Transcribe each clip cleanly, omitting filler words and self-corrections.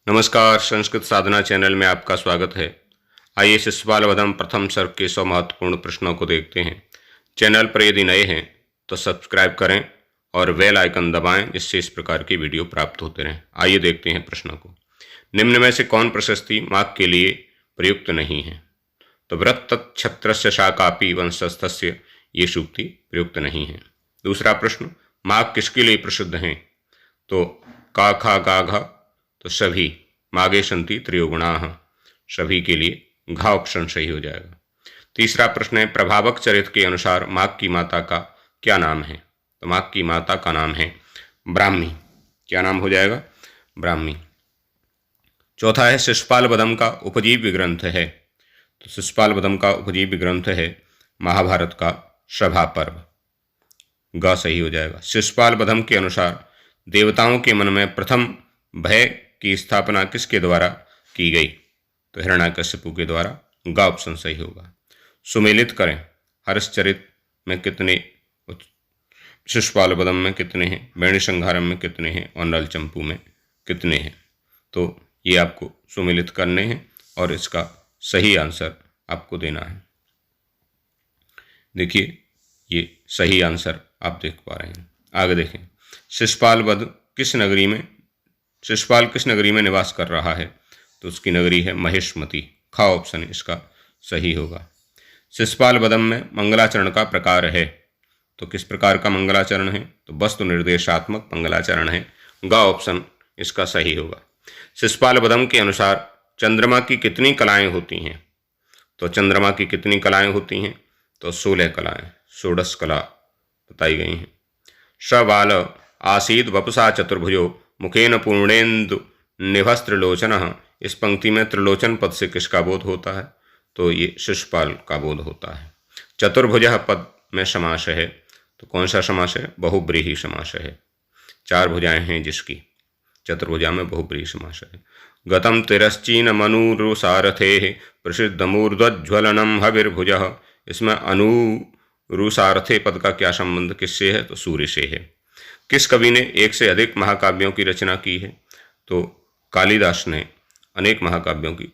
नमस्कार, संस्कृत साधना चैनल में आपका स्वागत है। आइए शिशुपालवधम प्रथम सर्ग के 100 महत्वपूर्ण प्रश्नों को देखते हैं। चैनल पर यदि नए हैं तो सब्सक्राइब करें और बेल आइकन दबाएं, जिससे इस प्रकार की वीडियो प्राप्त होते रहें। आइए देखते हैं प्रश्नों को। निम्न में से कौन प्रशस्ति माघ के लिए प्रयुक्त नहीं है? तो व्रत तत्क्षत्रस्य शाकापि वंशस्थस्य, ये सूक्ति प्रयुक्त नहीं है। दूसरा प्रश्न, माघ किसके लिए प्रसिद्ध हैं? तो का खा गा घा, तो सभी, मागे संति त्रयोगुणाः, सभी के लिए घा ऑप्शन सही हो जाएगा। तीसरा प्रश्न है, प्रभावक चरित्र के अनुसार माघ की माता का क्या नाम है? तो माघ की माता का नाम है ब्राह्मी। क्या नाम हो जाएगा? ब्राह्मी। चौथा है, शिशुपालवधम का उपजीव्य ग्रंथ है। तो शिशुपालवधम का उपजीव्य ग्रंथ है महाभारत का सभा पर्व। ग सही हो जाएगा। शिशुपालवधम के अनुसार देवताओं के मन में प्रथम भय की स्थापना किसके द्वारा की गई? तो हिरण्याकश्यपु के द्वारा। ग ऑप्शन सही होगा। सुमेलित करें, हर्षचरित में कितने, शिशुपालवधम में कितने हैं, वेणुसंहारम में कितने हैं और नलचंपू में कितने हैं? तो ये आपको सुमेलित करने हैं और इसका सही आंसर आपको देना है। देखिए, ये सही आंसर आप देख पा रहे हैं। आगे देखें, शिशुपाल किस नगरी में निवास कर रहा है? तो उसकी नगरी है महिष्मति। खा ऑप्शन इसका सही होगा। शिशुपालवधम में मंगलाचरण का प्रकार है। तो किस प्रकार का मंगलाचरण है? तो वस्तु निर्देशात्मक मंगलाचरण है। ग ऑप्शन इसका सही होगा। शिशुपालवधम के अनुसार चंद्रमा की कितनी कलाएं होती हैं? तो चंद्रमा की कितनी कलाएं होती हैं? तो 16 कलाएं, षोडश कला बताई गई हैं। सबाल आसीद वपुषा चतुर्भुजो मुखेन पूर्णेन्दु निभस्त्रिलोचनः, इस पंक्ति में त्रिलोचन पद से किसका बोध होता है? तो ये शिशुपाल का बोध होता है। चतुर्भुजः पद में समास है, तो कौन सा समास है? बहुब्रीहि समास है। 4 भुजाएं हैं जिसकी, चतुर्भुजा में बहुब्रीहि समास है। गतम तिरश्चीन मनुरुसारथेः प्रसिद्धमूर्ध्वज्वलनम हविर्भुजः, इसमें अनुरुसारथे पद का क्या संबंध किससे है? तो सूर्य से है। किस कवि ने एक से अधिक महाकाव्यों की रचना की है? तो कालिदास ने अनेक महाकाव्यों की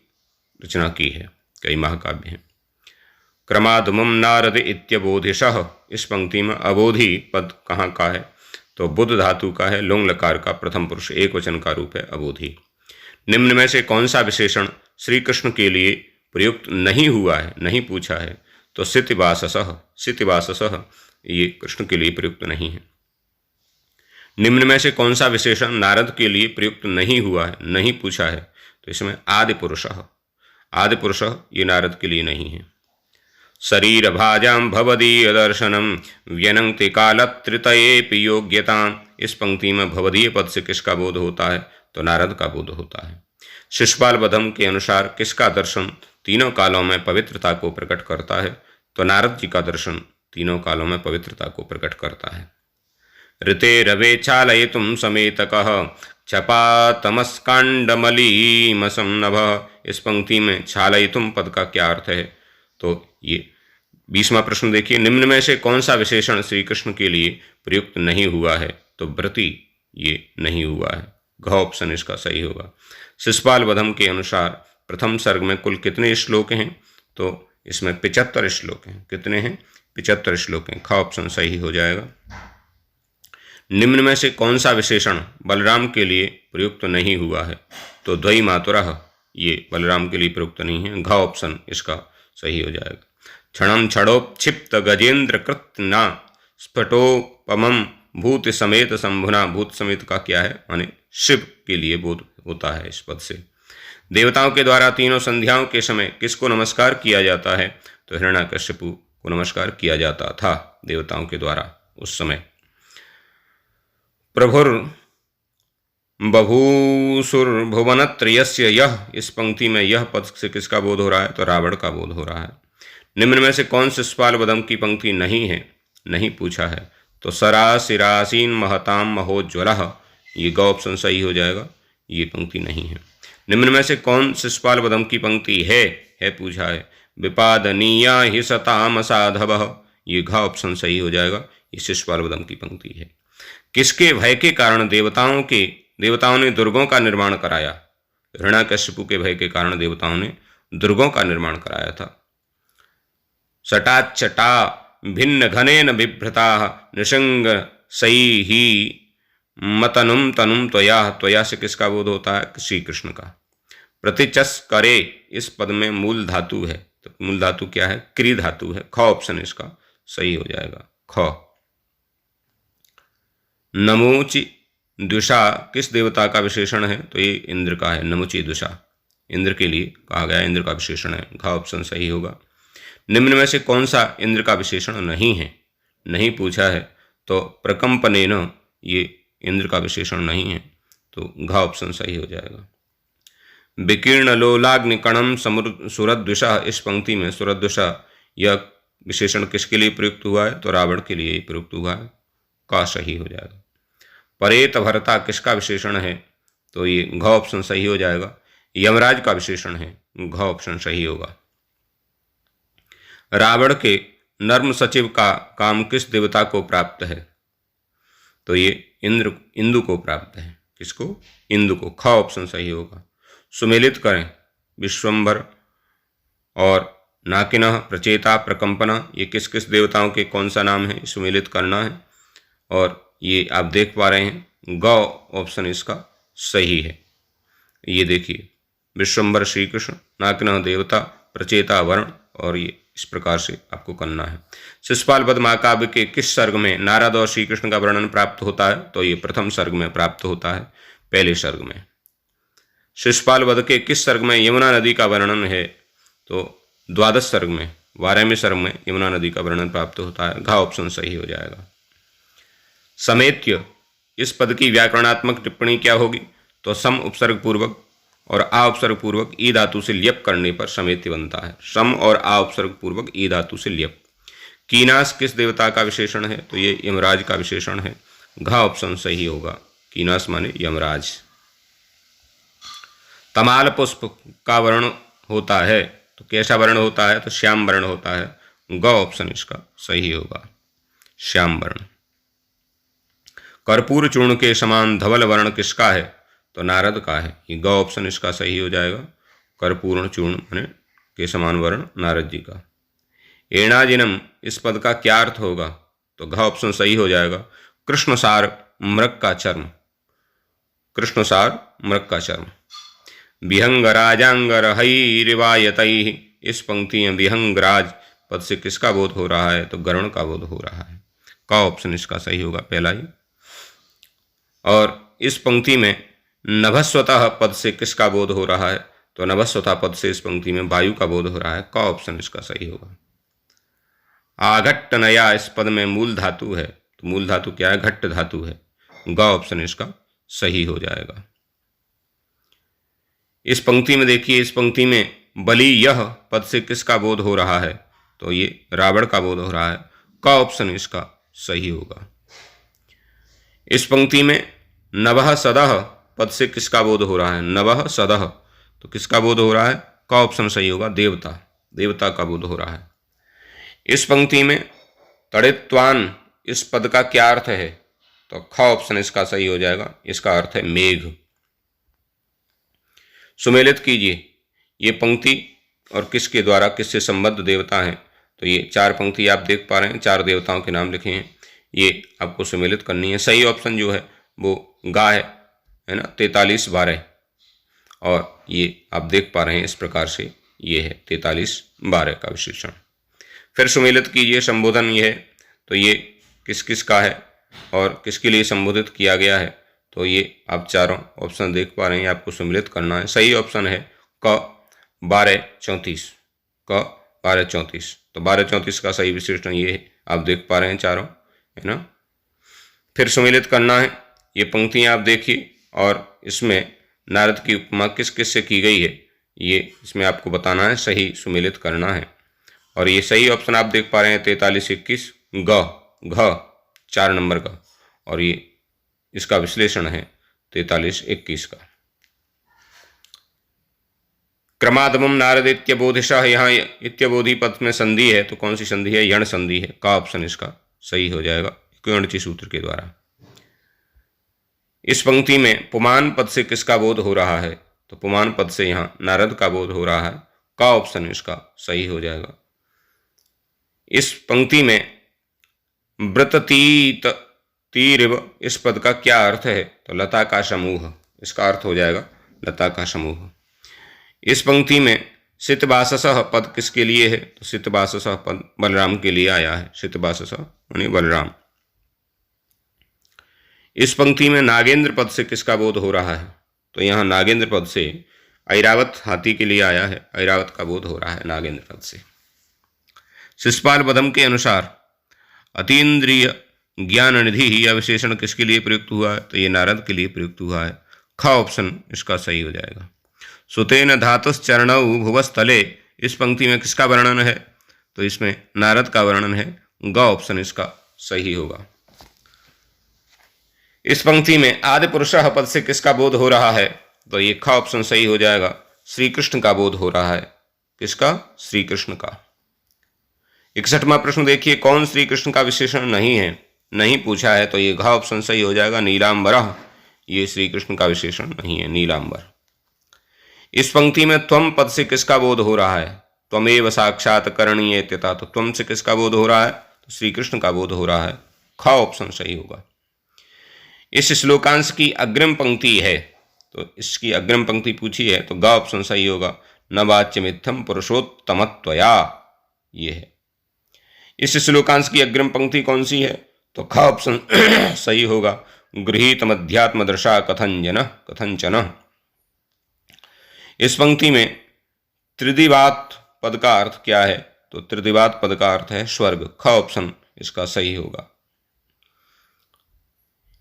रचना की है, कई महाकाव्य हैं। क्रमादमम नारद इत्यबोधिशः, इस पंक्ति में अबोधि पद कहाँ का है? तो बुध धातु का है, लुंग लकार का प्रथम पुरुष एक वचन का रूप है अबोधि। निम्न में से कौन सा विशेषण श्री कृष्ण के लिए प्रयुक्त नहीं हुआ है, नहीं पूछा है? तो सितिवाससः, सितिवाससः ये कृष्ण के लिए प्रयुक्त नहीं है। निम्न में से कौन सा विशेषण नारद के लिए प्रयुक्त नहीं हुआ है, नहीं पूछा है? तो इसमें आदि पुरुषः, आदि पुरुषः ये नारद के लिए नहीं है। शरीर भाजाम भवदीय दर्शनम व्यनंक्ति कालत्रितयेपि योग्यताम, इस पंक्ति में भवदीय पद से किसका बोध होता है? तो नारद का बोध होता है। शिशुपालवधम के अनुसार किसका दर्शन तीनों कालों में पवित्रता को प्रकट करता है? तो नारद जी का दर्शन तीनों कालों में पवित्रता को प्रकट करता है। ऋते रवे चालयितुं समेतकः क्षपातमस्काण्डमलीमसंनभः, इस पंक्ति में छालयितुं पद का क्या अर्थ है? तो ये 20वां प्रश्न देखिए, निम्न में से कौन सा विशेषण श्री कृष्ण के लिए प्रयुक्त नहीं हुआ है? तो व्रति ये नहीं हुआ है। घ ऑप्शन इसका सही होगा। शिशुपालवधम के अनुसार प्रथम सर्ग में कुल कितने श्लोक हैं? तो इसमें 75 श्लोक हैं। कितने हैं? 75 श्लोक हैं। ख ऑप्शन सही हो जाएगा। निम्न में से कौन सा विशेषण बलराम के लिए प्रयुक्त नहीं हुआ है? तो द्वयी मातुरः, ये बलराम के लिए प्रयुक्त नहीं है। घ ऑप्शन इसका सही हो जाएगा। क्षणम क्षणोपक्षिप्त गजेंद्र कृतना स्फटोपमम भूत समेत शंभुना, भूत समेत का क्या है? माने शिव के लिए बोध होता है इस पद से। देवताओं के द्वारा तीनों संध्याओं के समय किसको नमस्कार किया जाता है? तो हिरण्याकश्यपु को नमस्कार किया जाता था देवताओं के द्वारा उस समय। प्रभुर बभूसुर्भुवनत्रयस्य यह, इस पंक्ति में यह पद से किसका बोध हो रहा है? तो रावण का बोध हो रहा है। निम्न में से कौन शिशुपालवधम की पंक्ति नहीं है, नहीं पूछा है? तो सरासिरासीन महताम महोज्वलः, ये ग ऑप्शन सही हो जाएगा। ये पंक्ति नहीं है। निम्न में से कौन शिशुपालवधम की पंक्ति है पूछा है? विपादनीया हि सताम साधवः, ये घ ऑप्शन सही हो जाएगा। ये शिशुपालवधम की पंक्ति है। किसके भय के कारण देवताओं ने दुर्गों का निर्माण कराया? हिरण्याकश्यपु के भय के कारण देवताओं ने दुर्गों का निर्माण कराया था। सटाचटा भिन्न घनेन बिभ्रता निशंग सई ही मतनुम तनुम त्वया। त्वया से किसका बोध होता है? श्री कृष्ण का। प्रतिचस करे, इस पद में मूल धातु है, तो मूल धातु क्या है? क्री धातु है। ख ऑप्शन इसका सही हो जाएगा, ख। नमोचि दुषा किस देवता का विशेषण है? तो ये इंद्र का है। नमुचि दुषा इंद्र के लिए कहा गया, इंद्र का विशेषण है। घ ऑप्शन सही होगा। निम्न में से कौन सा इंद्र का विशेषण नहीं है? नहीं पूछा है, तो प्रकंपनेन ये इंद्र का विशेषण नहीं है, तो घ ऑप्शन सही हो जाएगा। विकीर्ण लोलाग्निकणम सुरद्विषा, इस पंक्ति में सुरद्विषा यह विशेषण किसके लिए प्रयुक्त हुआ है? तो रावण के लिए प्रयुक्त हुआ है, का सही हो जाएगा। परेत भरता किसका विशेषण है? तो ये घ ऑप्शन सही हो जाएगा। यमराज का विशेषण है, घ ऑप्शन सही होगा। रावण के नर्म सचिव का काम किस देवता को प्राप्त है? तो ये इंदु को प्राप्त है। किसको? इंदु को। ख ऑप्शन सही होगा। सुमेलित करें विश्वंभर और नाकिनः, प्रचेता, प्रकंपना, ये किस किस देवताओं के कौन सा नाम है? सुमेलित करना है, और ये आप देख पा रहे हैं, ग ऑप्शन इसका सही है। ये देखिए, विश्वंभर श्री कृष्ण, नाकिनः देवता, प्रचेता वरुण, और ये इस प्रकार से आपको करना है। शिशुपाल वध महाकाव्य के किस सर्ग में नारद और श्री कृष्ण का वर्णन प्राप्त होता है? तो ये प्रथम सर्ग में प्राप्त होता है, पहले सर्ग में। शिशुपाल वध के किस सर्ग में यमुना नदी का वर्णन है? तो द्वादश सर्ग में, 12वें सर्ग में यमुना नदी का वर्णन प्राप्त होता है। घ ऑप्शन सही हो जाएगा। समेत्य, इस पद की व्याकरणात्मक टिप्पणी क्या होगी? तो सम उपसर्ग पूर्वक और आ उपसर्ग पूर्वक ई धातु से लियप करने पर समेत्य बनता है। सम और आ उपसर्ग पूर्वक ई धातु से लियप। कीनास किस देवता का विशेषण है? तो ये यमराज का विशेषण है। घ ऑप्शन सही होगा। कीनास माने यमराज। तमाल पुष्प का वर्ण होता है, तो कैसा वर्ण होता है? तो श्याम वर्ण होता है। ग ऑप्शन इसका सही होगा, श्याम वर्ण। कर्पूर चूर्ण के समान धवल वर्ण किसका है? तो नारद का है। ये ग ऑप्शन इसका सही हो जाएगा। कर्पूर्ण चूर्ण माने के समान वर्ण नारद जी का। एणाजिनम, इस पद का क्या अर्थ होगा? तो घ ऑप्शन सही हो जाएगा। कृष्णसार मृग का चर्म। कृष्णसार मृग का चर्म। विहंगराजांगर हई रिवायतई, इस पंक्ति में विहंगराज पद से किसका बोध हो रहा है? तो गरुण का बोध हो रहा है। का ऑप्शन इसका सही होगा, पहला ही। और इस पंक्ति में नभस्वतः पद से किसका बोध हो रहा है? तो नभस्वतः पद से इस पंक्ति में वायु का बोध हो रहा है। का ऑप्शन इसका सही होगा। आघट्टनया, इस पद में मूल धातु है, तो मूल धातु क्या है? घट्ट धातु है। ग ऑप्शन इसका सही हो जाएगा। इस पंक्ति में देखिए, इस पंक्ति में बलि यह पद से किसका बोध हो रहा है? तो ये रावण का बोध हो रहा है। का ऑप्शन इसका सही होगा। इस पंक्ति में नभः सदः पद से किसका बोध हो रहा है? नभः सदः, तो किसका बोध हो रहा है? का ऑप्शन सही होगा, देवता, देवता का बोध हो रहा है। इस पंक्ति में तड़ित्वान, इस पद का क्या अर्थ है? तो ख ऑप्शन इसका सही हो जाएगा। इसका अर्थ है मेघ। सुमेलित कीजिए ये पंक्ति और किसके द्वारा, किससे संबद्ध देवता हैं? तो ये चार पंक्ति आप देख पा रहे हैं, चार देवताओं के नाम लिखे हैं, ये आपको सुमेलित करनी है। सही ऑप्शन जो है वो गा है ना, 43-12, और ये आप देख पा रहे हैं इस प्रकार से, ये है 43-12 का विशेषण। फिर सुमेलित कीजिए संबोधन ये है, तो ये किस किस का है और किसके लिए संबोधित किया गया है? तो ये आप चारों ऑप्शन देख पा रहे हैं, आपको सम्मिलित करना है। सही ऑप्शन है क 12-34, क 12-34, तो 12-34 का सही विशेषण ये है, आप देख पा रहे हैं चारों, है ना। फिर सम्मिलित करना है, ये पंक्तियां आप देखिए और इसमें नारद की उपमा किस किस से की गई है, ये इसमें आपको बताना है, सही सुमेलित करना है। और ये सही ऑप्शन आप देख पा रहे हैं 43-21 घ 4 नंबर का, और ये इसका विश्लेषण है 43-21 का। क्रमादमम नारद इत्यबोधिशः, यहाँ इत्यबोधि पद में संधि है, तो कौन सी संधि है? यण संधि है। का ऑप्शन इसका सही हो जाएगा इक्वणिचि सूत्र के द्वारा। इस पंक्ति में पुमान पद से किसका बोध हो रहा है? तो पुमान पद से यहाँ नारद का बोध हो रहा है। का ऑप्शन इसका सही हो जाएगा। इस पंक्ति में व्रततीत तीरिव इस पद का क्या अर्थ है? तो लता का समूह, इसका अर्थ हो जाएगा लता का समूह। इस पंक्ति में सितवाससः पद किसके लिए है? तो सितवाससः पद बलराम के लिए आया है। सितवाससः यानी बलराम। इस पंक्ति में नागेंद्र पद से किसका बोध हो रहा है? तो यहाँ नागेंद्र पद से ऐरावत हाथी के लिए आया है। ऐरावत का बोध हो रहा है नागेंद्र पद से। शिशुपाल बदम के अनुसार अतीन्द्रिय ज्ञान निधि यह विशेषण किसके लिए प्रयुक्त हुआ है? तो ये नारद के लिए प्रयुक्त हुआ है। ख ऑप्शन इसका सही हो जाएगा। सुतेन धातुश्चरणौ भुवस्थले इस पंक्ति में किसका वर्णन है? तो इसमें नारद का वर्णन है। ग ऑप्शन इसका सही होगा। इस पंक्ति में आदि पुरुषः पद से किसका बोध हो रहा है? तो ये ख ऑप्शन सही हो जाएगा। श्री कृष्ण का बोध हो रहा है। किसका? श्री कृष्ण का। 61वां प्रश्न देखिए, कौन श्री कृष्ण का विशेषण नहीं है? नहीं पूछा है, तो ये घ ऑप्शन सही हो जाएगा। नीलांबरः ये श्री कृष्ण का विशेषण नहीं है, नीलांबर। इस पंक्ति में त्वम पद से किसका बोध हो रहा है? त्वमेव साक्षात करणीयेत्यथा, तो त्वम से किसका बोध हो रहा है? तो श्री कृष्ण का बोध हो रहा है। ख ऑप्शन सही होगा। इस श्लोकांश की अग्रिम पंक्ति है, तो इसकी अग्रिम पंक्ति पूछी है, तो ग ऑप्शन सही होगा। न वाच्यमित्थम पुरुषोत्तमत्वया, ये है। इस श्लोकांश की अग्रिम पंक्ति कौन सी है? तो ख ऑप्शन सही होगा। गृहीतमध्यात्म दृशा कथंचन। इस पंक्ति में त्रिदिवात पद का अर्थ क्या है? तो त्रिदिवात पद का अर्थ है स्वर्ग। ख ऑप्शन इसका सही होगा।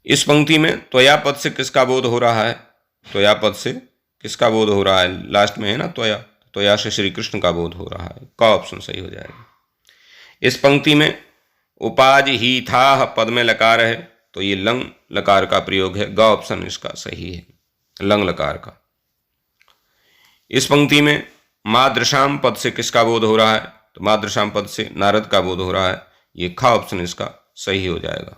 इस पंक्ति में त्वया पद से किसका बोध हो रहा है? त्वया पद से किसका बोध हो रहा है? लास्ट में है ना त्वया, त्वया से श्री कृष्ण का बोध हो रहा है। क ऑप्शन सही हो जाएगा। इस पंक्ति में उपाज ही था पद में लकार है, तो ये लंग लकार का प्रयोग है। ग ऑप्शन इसका सही है, लंग लकार का। इस पंक्ति में मादृशाम पद से किसका बोध हो रहा है? तो मादृशाम पद से नारद का बोध हो रहा है। ये ख ऑप्शन इसका सही हो जाएगा।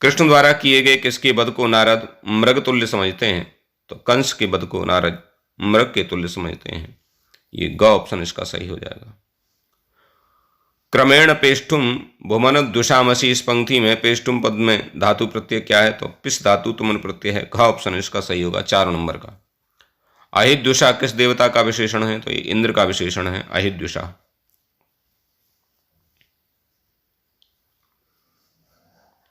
कृष्ण द्वारा किए गए किसके वध को नारद मृग तुल्य समझते हैं? तो कंस के वध को नारद मृग के तुल्य समझते हैं। ये ग ऑप्शन इसका सही हो जाएगा। क्रमेण पेष्ठुम भुवन दुषामसी इस पंक्ति में पेष्ठुम पद में धातु प्रत्यय क्या है? तो पिस धातु तुमन प्रत्यय है। घ ऑप्शन इसका सही होगा, 4 नंबर का। अहिद्युषा किस देवता का विशेषण है? तो ये इंद्र का विशेषण है, अहिद्युषा।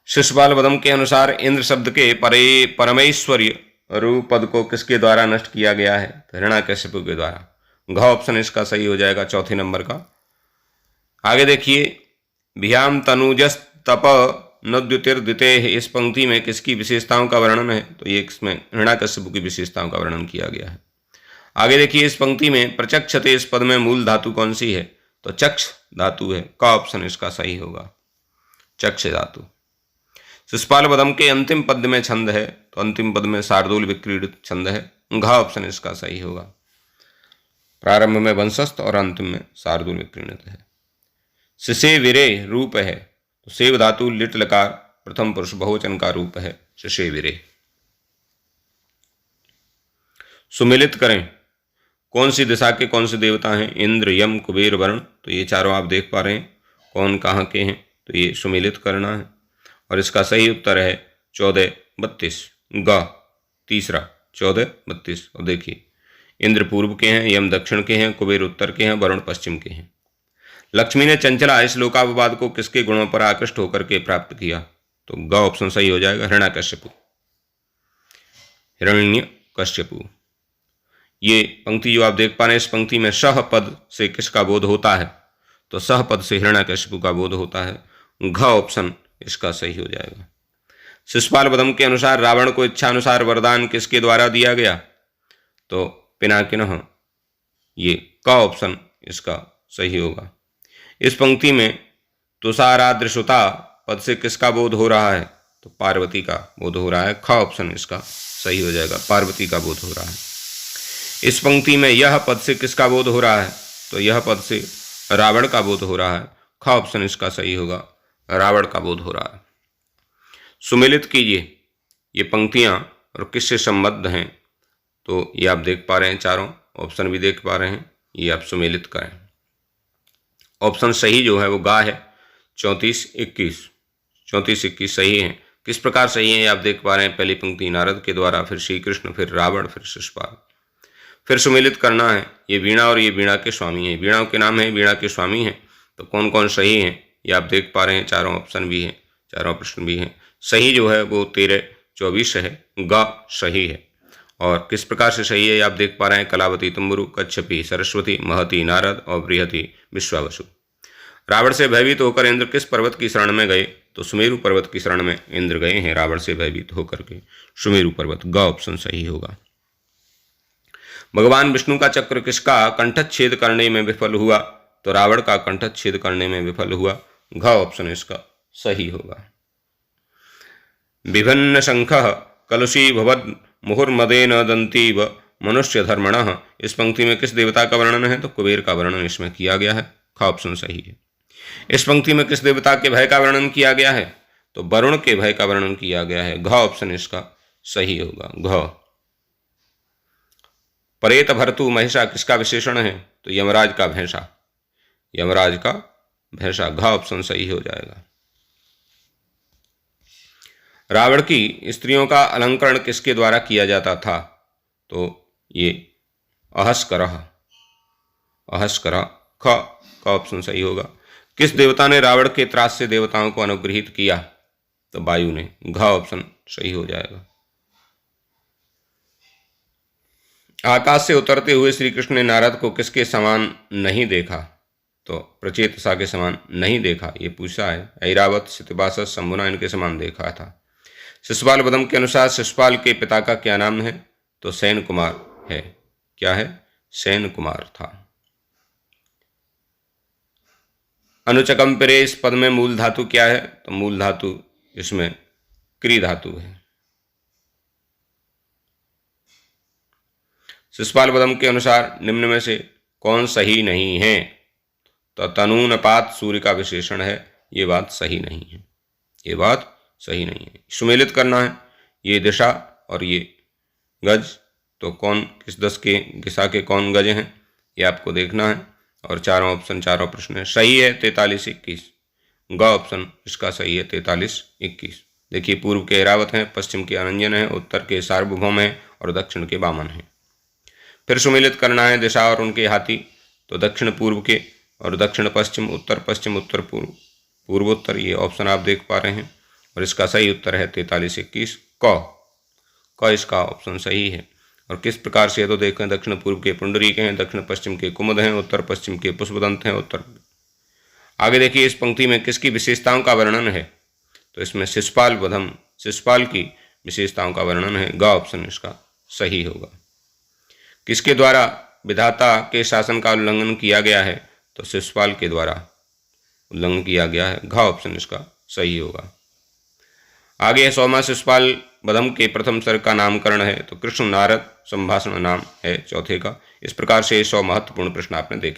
शिशुपाल वदम के अनुसार इंद्र शब्द के परमेश्वर्य रूप पद को किसके द्वारा नष्ट किया गया है? तो हिरण्याकश्यप के द्वारा। घ ऑप्शन इसका सही हो जाएगा, 4 नंबर का। आगे देखिए, भियाम तनुजस तप नद्युतिर्दिते इस पंक्ति में किसकी विशेषताओं का वर्णन है? तो ये इसमें हिरण्याकश्यप की विशेषताओं का वर्णन किया गया है। आगे देखिए, इस पंक्ति में प्रचक्षते इस पद में मूल धातु कौन सी है? तो चक्ष धातु है। का ऑप्शन इसका सही होगा, चक्ष धातु। शिशुपाल वदम के अंतिम पद में छंद है, तो अंतिम पद में शार्दूल विक्रीडित छंद है। घ ऑप्शन इसका सही होगा। प्रारंभ में वंशस्थ और अंतिम में शार्दूल विक्रीडित है। शिशे विरे रूप है, तो सेव धातु लिट लकार प्रथम पुरुष बहुवचन का रूप है, शिशे विरे। सुमिलित करें, कौन सी दिशा के कौन से देवता हैं? इंद्र, यम, कुबेर, वरुण। तो ये चारों आप देख पा रहे हैं कौन कहाँ के हैं, तो ये सुमिलित करना है। और इसका सही उत्तर है 14, 32। ग तीसरा 14, 32। और देखिए, इंद्र पूर्व के हैं, यम दक्षिण के हैं, कुबेर उत्तर के हैं, वरुण पश्चिम के हैं। लक्ष्मी ने चंचला इस लोकापवाद को किसके गुणों पर आकृष्ट होकर के प्राप्त किया? तो ग ऑप्शन सही हो जाएगा, हिरण्याकश्यपु। हिरण्यकश्यपु। ये पंक्ति जो आप देख पा रहे हैं, इस पंक्ति में सह पद से किसका बोध होता है? तो सह पद से हिरण्याकश्यपु का बोध होता है। घ ऑप्शन इसका सही हो जाएगा। शिशुपाल वदम के अनुसार रावण को इच्छानुसार वरदान किसके द्वारा दिया गया? तो पिनाकिनः। ये क ऑप्शन इसका सही होगा। इस पंक्ति में तुषाराद्रसुता पद से किसका बोध हो रहा है? तो पार्वती का बोध हो रहा है। ख ऑप्शन इसका सही हो जाएगा, पार्वती का बोध हो रहा है। इस पंक्ति में यह पद से किसका बोध हो रहा है? तो यह पद से रावण का बोध हो रहा है। ख ऑप्शन इसका सही होगा, रावण का बोध हो रहा है। सुमिलित कीजिए ये पंक्तियां और किससे संबद्ध हैं? तो ये आप देख पा रहे हैं, चारों ऑप्शन भी देख पा रहे हैं, ये आप सुमेलित करें। ऑप्शन सही जो है वो गा है, 34-21, 34-21 सही है। किस प्रकार सही है ये आप देख पा रहे हैं, पहली पंक्ति नारद के द्वारा, फिर श्री कृष्ण, फिर रावण, फिर शिशुपाल। फिर सुमेलित करना है, ये वीणा और ये वीणा के स्वामी हैं, वीणा के नाम है, वीणा के स्वामी हैं, तो कौन कौन सही हैं ये आप देख पा रहे हैं, चारों ऑप्शन भी हैं, चारों प्रश्न भी हैं। सही जो है वो 13-24 है, ग सही है। और किस प्रकार से सही है ये आप देख पा रहे हैं, कलावती, तुम्बुरु, कच्छपी, सरस्वती, महती, नारद और बृहति, विश्वावसु। रावण से भयभीत होकर इंद्र किस पर्वत की शरण में गए, तो सुमेरु पर्वत की शरण में इंद्र गए हैं रावण से भयभीत होकर के, सुमेरु पर्वत, ग ऑप्शन सही होगा। भगवान विष्णु का चक्र किसका कंठच्छेद करने में विफल हुआ, तो रावण का कंठच्छेद करने में विफल हुआ, घ ऑप्शन इसका सही होगा। विभिन्न शंखः कलुषी भवद मुहुर्मदेन दंतीव मनुष्य धर्मणः, इस पंक्ति में किस देवता का वर्णन है, तो कुबेर का वर्णन इसमें किया गया है, ख ऑप्शन सही है। इस पंक्ति में किस देवता के भय का वर्णन किया गया है, तो वरुण के भय का वर्णन किया गया है, घ ऑप्शन इसका सही होगा, घ। परेत भर्तु महिषा किसका विशेषण है, तो यमराज का भैंसा, यमराज का भैंसा, घ ऑप्शन सही हो जाएगा। रावण की स्त्रियों का अलंकरण किसके द्वारा किया जाता था, तो ये अहस्करः, अहस्करः, ख ऑप्शन सही होगा। किस देवता ने रावण के त्रास से देवताओं को अनुग्रहित किया, तो वायु ने, घ ऑप्शन सही हो जाएगा। आकाश से उतरते हुए श्री कृष्ण ने नारद को किसके समान नहीं देखा, तो प्रचेतसा के समान नहीं देखा, ये पूछा है। ऐरावत, सितवासस, शंभुना इनके समान देखा था। शिशुपाल वदम के अनुसार शिशुपाल के पिता का क्या नाम है, तो सेन कुमार है, क्या है, सेन कुमार था। अनुचकंपरे इस पद में मूल धातु क्या है, तो मूल धातु इसमें क्री धातु है। शिशुपाल वदम के अनुसार निम्न में से कौन सही नहीं है, तो तनूनपात सूर्य का विशेषण है, ये बात सही नहीं है, ये बात सही नहीं है। सुमेलित करना है, ये दिशा और ये गज, तो कौन किस दस के दिशा के कौन गज हैं ये आपको देखना है। और चारों ऑप्शन, चारों प्रश्न है, सही है 43-21, ग ऑप्शन इसका सही है 43-21। देखिए पूर्व के ऐरावत हैं, पश्चिम के अनंजन है, उत्तर के सार्वभौम है और दक्षिण के वामन है। फिर सुमेलित करना है दिशा और उनके हाथी, तो दक्षिण पूर्व के और दक्षिण पश्चिम, उत्तर पश्चिम, उत्तर पूर्व, पूर्वोत्तर, ये ऑप्शन आप देख पा रहे हैं। और इसका सही उत्तर है 43-21, क इसका ऑप्शन सही है। और किस प्रकार से, तो देखें, दक्षिण पूर्व के पुंडरीक हैं, दक्षिण पश्चिम के कुमुद हैं, उत्तर पश्चिम के पुष्पदंत हैं, उत्तर। आगे देखिए इस पंक्ति में किसकी विशेषताओं का वर्णन है, तो इसमें शिशुपाल वधम, शिशुपाल की विशेषताओं का वर्णन है, ग ऑप्शन इसका सही होगा। किसके द्वारा विधाता के शासन का उल्लंघन किया गया है, तो शिशुपाल के द्वारा उल्लंघन किया गया है, घ ऑप्शन इसका सही होगा। आगे 100वां शिशुपाल वधम के प्रथम सर्ग का नामकरण है, तो कृष्ण नारद संभाषण नाम है चौथे का। इस प्रकार से 100 महत्वपूर्ण प्रश्न आपने देखे।